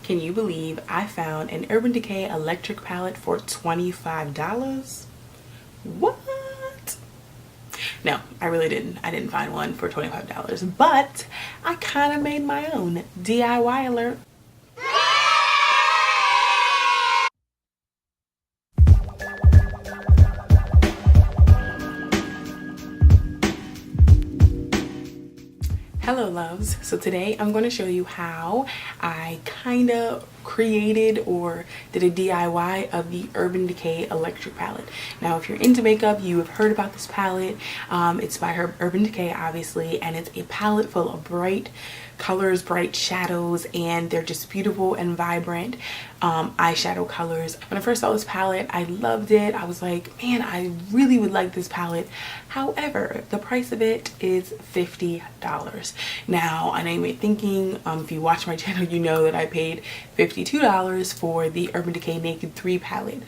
Can you believe I found an Urban Decay electric palette for $25? What? No, I really didn't. I didn't find one for $25, but I kind of made my own. DIY alert. Hello loves. So today I'm going to show you how I kind of created or did a DIY of the Urban Decay electric palette. Now if you're into makeup, you have heard about this palette. It's by Urban Decay obviously, and it's a palette full of bright colors, bright shadows, and they're just beautiful and vibrant eyeshadow colors. When I first saw this palette, I loved it. I was like, man, I really would like this palette. However, the price of it is $50. Now, I know you may be thinking, if you watch my channel, you know that I paid $52 for the Urban Decay Naked 3 palette.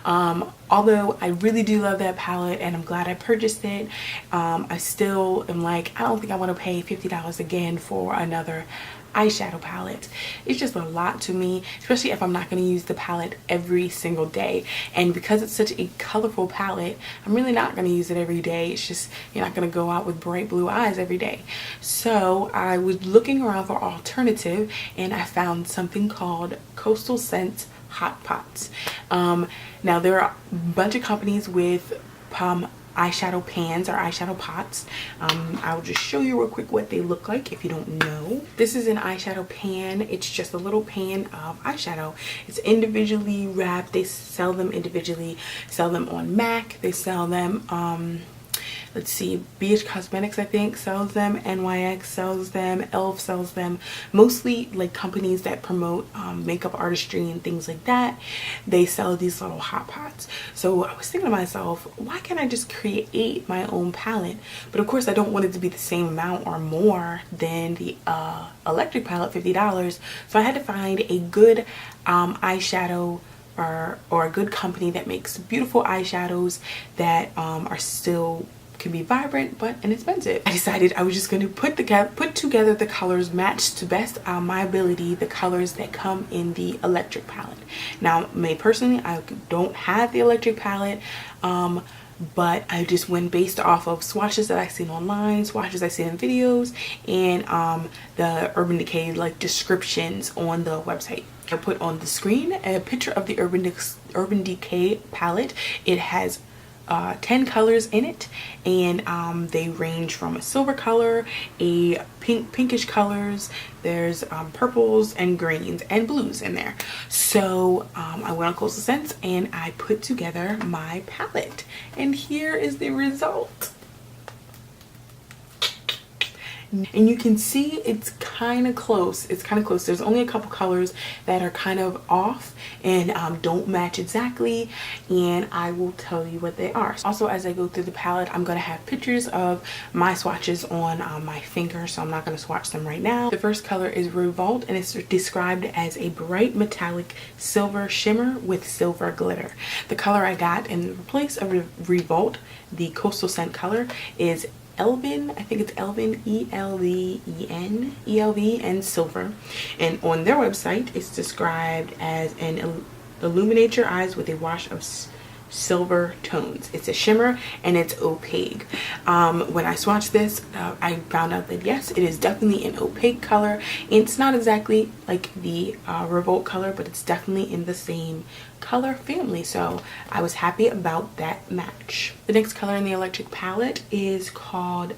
Although I really do love that palette and I'm glad I purchased it, I still am like, I don't think I want to pay $50 again for another eyeshadow palette. It's just a lot to me, especially if I'm not going to use the palette every single day. And because it's such a colorful palette, I'm really not going to use it every day. It's just, you're not going to go out with bright blue eyes every day. So I was looking around for alternative and I found something called Costal Scents Hot Pots. Now there are a bunch of companies with eyeshadow pans or eyeshadow pots. I will just show you real quick what they look like if you don't know. This is an eyeshadow pan. It's just a little pan of eyeshadow. It's individually wrapped. They sell them individually, sell them on MAC. They sell them let's see, BH Cosmetics I think sells them, NYX sells them, ELF sells them. Mostly like companies that promote makeup artistry and things like that, they sell these little hot pots. So I was thinking to myself, why can't I just create my own palette? But of course I don't want it to be the same amount or more than the electric palette, $50. So I had to find a good eyeshadow or a good company that makes beautiful eyeshadows that are still can be vibrant but inexpensive. I decided I was just going to put together the colors matched to best my ability, the colors that come in the electric palette. Now, me personally, I don't have the electric palette, but I just went based off of swatches that I've seen online, swatches I've seen in videos, and the Urban Decay like descriptions on the website. I put on the screen a picture of the Urban Decay palette. It has 10 colors in it, and they range from a silver color, a pinkish colors, there's purples and greens and blues in there. So I went on Costal Scents and I put together my palette, and here is the result. And you can see it's kind of close. It's kind of close. There's only a couple colors that are kind of off and don't match exactly, and I will tell you what they are. Also, as I go through the palette, I'm going to have pictures of my swatches on my finger, so I'm not going to swatch them right now. The first color is Revolt, and it's described as a bright metallic silver shimmer with silver glitter. The color I got in place of Revolt, the Coastal Scent color, is Elven, I think it's Elven, E-L-V-E-N, E-L-V, and Silver. And on their website, it's described as an illuminate your eyes with a wash of silver tones. It's a shimmer and it's opaque. When I swatched this, I found out that yes, it is definitely an opaque color. It's not exactly like the Revolt color, but it's definitely in the same color family, so I was happy about that match. The next color in the electric palette is called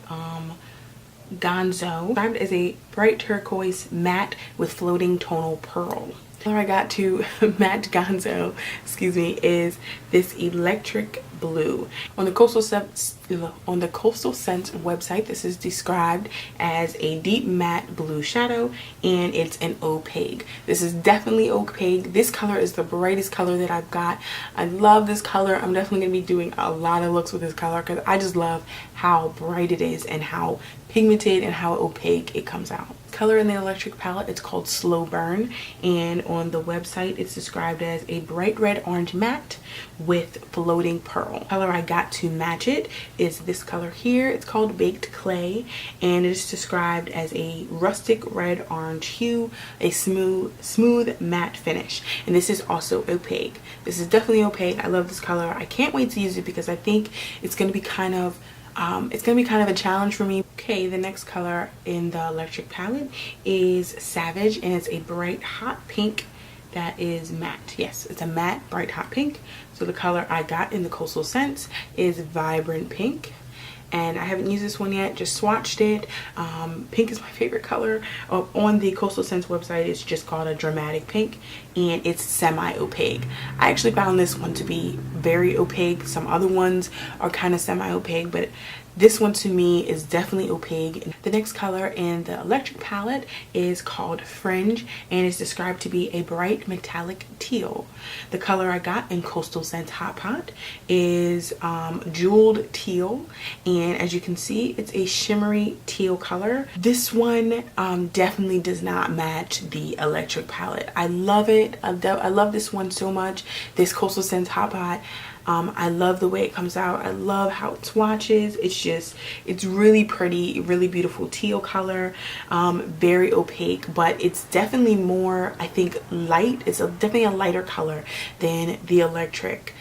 Gonzo, described as a bright turquoise matte with floating tonal pearl. The color I got to match Gonzo, excuse me, is this electric blue. On the Coastal Scents website, this is described as a deep matte blue shadow, and it's an opaque. This is definitely opaque. This color is the brightest color that I've got. I love this color. I'm definitely going to be doing a lot of looks with this color because I just love how bright it is and how pigmented and how opaque it comes out. color in the electric palette is called Slowburn, and on the website it's described as a bright red orange matte with floating pearl. The color I got to match it is this color here. It's called Baked Clay, and it is described as a rustic red orange hue, a smooth matte finish, and this is also opaque. This is definitely opaque. I love this color. I can't wait to use it because I think it's going to be kind of a challenge for me. Okay, the next color in the electric palette is Savage, and it's a bright hot pink that is matte. Yes, it's a matte bright hot pink. So the color I got in the Coastal Scents is Vibrant Pink, and I haven't used this one yet, just swatched it. Pink is my favorite color. On the Coastal Scents website it's just called a Dramatic Pink, and it's semi-opaque. I actually found this one to be very opaque. Some other ones are kind of semi-opaque, but this one to me is definitely opaque. The next color in the electric palette is called Fringe, and it's described to be a bright metallic teal. The color I got in Costal Scents Hot Pot is Jeweled Teal, and as you can see it's a shimmery teal color. This one definitely does not match the electric palette. I love it. I love this one so much, this Costal Scents Hot Pot. I love the way it comes out. I love how it swatches. It's really pretty, really beautiful teal color. Very opaque, but it's definitely more, I think, light. It's definitely a lighter color than the electric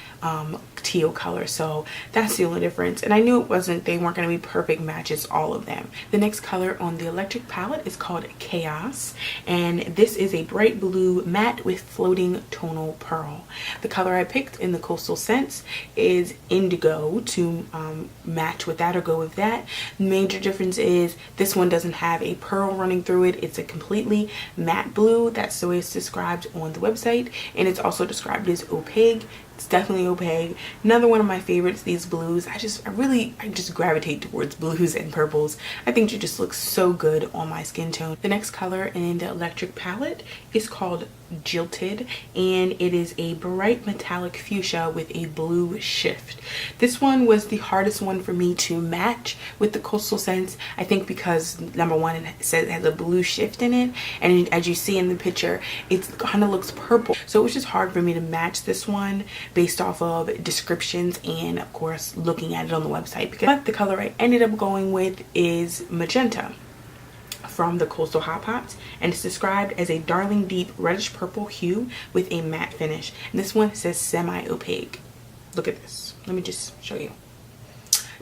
teal color, so that's the only difference. And I knew they weren't going to be perfect matches, all of them. The next color on the electric palette is called Chaos, and this is a bright blue matte with floating tonal pearl. The color I picked in the Coastal Scents is Indigo to match with that or go with that. Major difference is this one doesn't have a pearl running through it. It's a completely matte blue. That's the way it's described on the website, and it's also described as opaque. It's definitely opaque. Another one of my favorites, these blues. I just gravitate towards blues and purples. I think it just looks so good on my skin tone. The next color in the electric palette is called Jilted, and it is a bright metallic fuchsia with a blue shift. This one was the hardest one for me to match with the Coastal Scents, I think because number one, it says it has a blue shift in it, and as you see in the picture it kind of looks purple, so it was just hard for me to match this one based off of descriptions and of course looking at it on the website. But the color I ended up going with is Magenta from the Coastal Hot Pots, and it's described as a darling deep reddish purple hue with a matte finish. And this one says semi-opaque. Look at this. Let me just show you.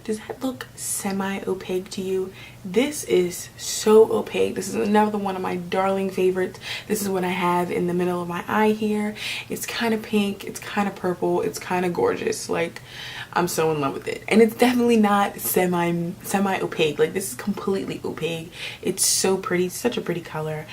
Does that look semi-opaque to you? This is so opaque. This is another one of my darling favorites. This is what I have in the middle of my eye here. It's kind of pink, it's kind of purple, it's kind of gorgeous. Like, I'm so in love with it. And it's definitely not semi-opaque. Like, this is completely opaque. It's so pretty, such a pretty color.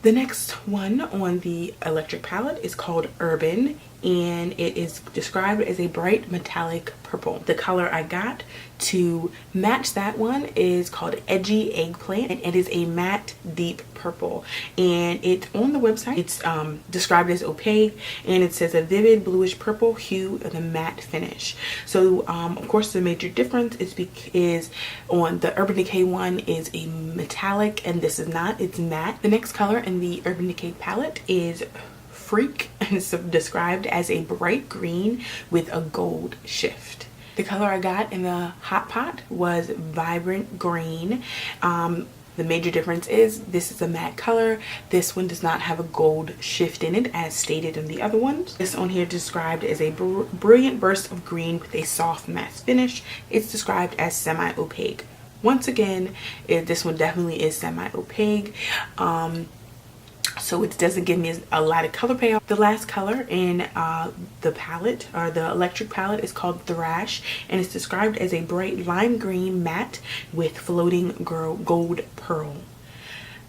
The next one on the electric palette is called Urban, and it is described as a bright metallic purple. The color I got to match that one is called Edgy Eggplant, and it is a matte deep purple, and it's on the website. It's described as opaque, and it says a vivid bluish purple hue with a matte finish. So of course the major difference is on the Urban Decay one is a metallic, and this is not, it's matte. The next color in the Urban Decay palette is Freak, and it's described as a bright green with a gold shift. The color I got in the Hot Pot was Vibrant Green. The major difference is this is a matte color. This one does not have a gold shift in it as stated in the other ones. This on here described as a brilliant burst of green with a soft matte finish. It's described as semi-opaque. Once again, this one definitely is semi-opaque. So it doesn't give me a lot of color payoff. The last color in the palette, or the electric palette, is called Thrash, and it's described as a bright lime green matte with floating gold pearl.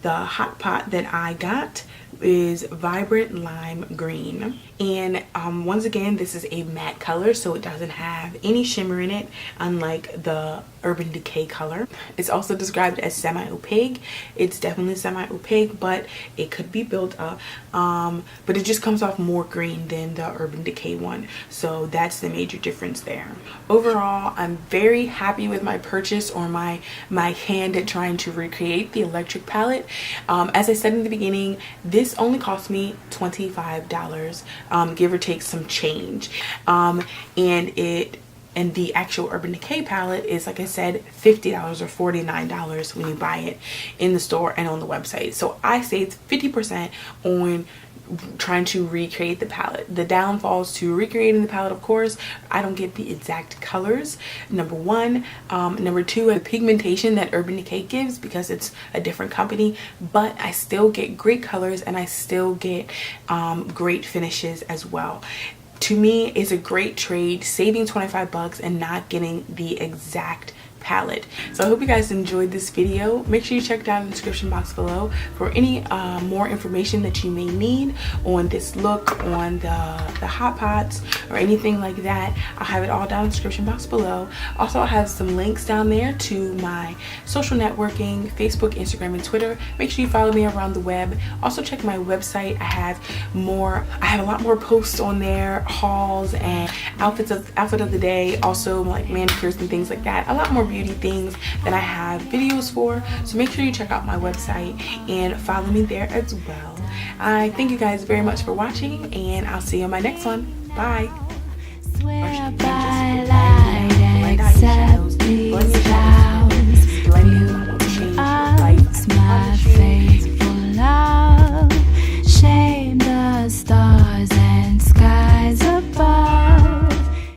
The Hot Pot that I got is Vibrant Lime Green. And once again, this is a matte color, so it doesn't have any shimmer in it, unlike the Urban Decay color. It's also described as semi-opaque. It's definitely semi-opaque, but it could be built up. But it just comes off more green than the Urban Decay one, so that's the major difference there. Overall, I'm very happy with my purchase, or my hand at trying to recreate the electric palette. As I said in the beginning, this only cost me $25, give or take some change, and the actual Urban Decay palette is, like I said, $50 or $49 when you buy it in the store and on the website. So I saved 50% on trying to recreate the palette. The downfalls to recreating the palette, of course, I don't get the exact colors, number one. Number two, the pigmentation that Urban Decay gives, because it's a different company, but I still get great colors and I still get great finishes as well. To me, it's a great trade, saving 25 bucks and not getting the exact palette. So I hope you guys enjoyed this video. Make sure you check down the description box below for any more information that you may need on this look, on the Hot Pots, or anything like that. I'll have it all down in the description box below. Also, I'll have some links down there to my social networking, Facebook, Instagram, and Twitter. Make sure you follow me around the web. Also check my website. I have a lot more posts on there, hauls and outfit of the day, also like manicures and things like that. A lot more beauty things that I have videos for, so make sure you check out my website and follow me there as well. I thank you guys very much for watching, and I'll see you on my next one. Bye.